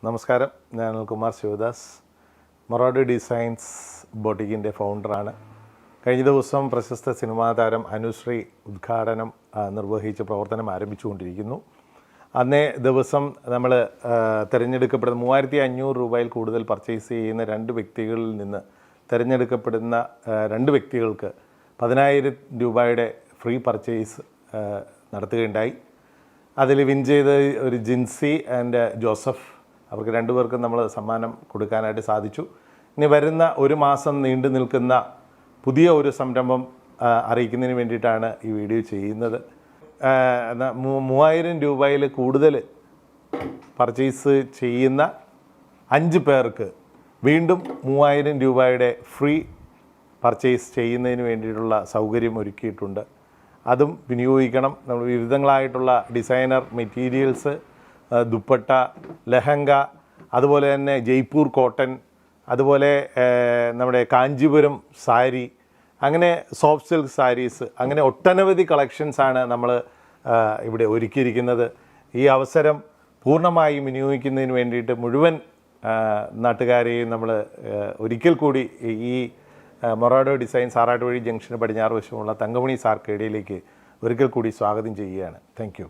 നമസ്കാരം, ഞാൻ അനിൽകുമാർ ശിവദാസ്, മൊറാഡോ ഡിസൈൻസ് ബൊട്ടിക്കിൻ്റെ ഫൗണ്ടറാണ്. കഴിഞ്ഞ ദിവസം പ്രശസ്ത സിനിമാ താരം അനുശ്രീ ഉദ്ഘാടനം നിർവഹിച്ച് പ്രവർത്തനം ആരംഭിച്ചുകൊണ്ടിരിക്കുന്നു. അന്നേ ദിവസം നമ്മൾ തിരഞ്ഞെടുക്കപ്പെടുന്ന 3500 രൂപയിൽ കൂടുതൽ പർച്ചേസ് ചെയ്യുന്ന 2 വ്യക്തികളിൽ നിന്ന് തിരഞ്ഞെടുക്കപ്പെടുന്ന 2 വ്യക്തികൾക്ക് 10,000 രൂപയുടെ ഫ്രീ പർച്ചേസ് നടത്തുകയുണ്ടായി. അതിൽ വിൻ ചെയ്ത ഒരു ജിൻസി ആൻഡ് ജോസഫ്, അവർക്ക് 2 പേർക്കും നമ്മൾ സമ്മാനം കൊടുക്കാനായിട്ട് സാധിച്ചു. ഇനി വരുന്ന ഒരു മാസം നീണ്ടു നിൽക്കുന്ന പുതിയ ഒരു സംരംഭം അറിയിക്കുന്നതിന് വേണ്ടിയിട്ടാണ് ഈ വീഡിയോ ചെയ്യുന്നത്. 3000 രൂപയിൽ കൂടുതൽ പർച്ചേസ് ചെയ്യുന്ന 5 പേർക്ക് വീണ്ടും 3000 രൂപയുടെ ഫ്രീ പർച്ചേസ് ചെയ്യുന്നതിന് വേണ്ടിയിട്ടുള്ള സൗകര്യം ഒരുക്കിയിട്ടുണ്ട്. അതും വിനിയോഗിക്കണം. നമ്മൾ വിവിധങ്ങളായിട്ടുള്ള ഡിസൈനർ മെറ്റീരിയൽസ്, ദുപ്പട്ട, ലെഹങ്ക, അതുപോലെ തന്നെ ജയ്പൂർ കോട്ടൺ, അതുപോലെ നമ്മുടെ കാഞ്ചീപുരം സാരി, അങ്ങനെ സോഫ്റ്റ് സിൽക്ക് സാരീസ്, അങ്ങനെ ഒട്ടനവധി കളക്ഷൻസാണ് നമ്മൾ ഇവിടെ ഒരുക്കിയിരിക്കുന്നത്. ഈ അവസരം പൂർണ്ണമായും വിനിയോഗിക്കുന്നതിന് വേണ്ടിയിട്ട് മുഴുവൻ നാട്ടുകാരെയും നമ്മൾ ഒരിക്കൽ കൂടി ഈ മൊറാഡോ ഡിസൈൻസ് ആറാട്ടുവഴി ജംഗ്ഷന് പടിഞ്ഞാറ് വശമുള്ള തങ്കമണി സാർക്കേഡിയയിലേക്ക് ഒരിക്കൽ കൂടി സ്വാഗതം ചെയ്യുകയാണ്. Thank you.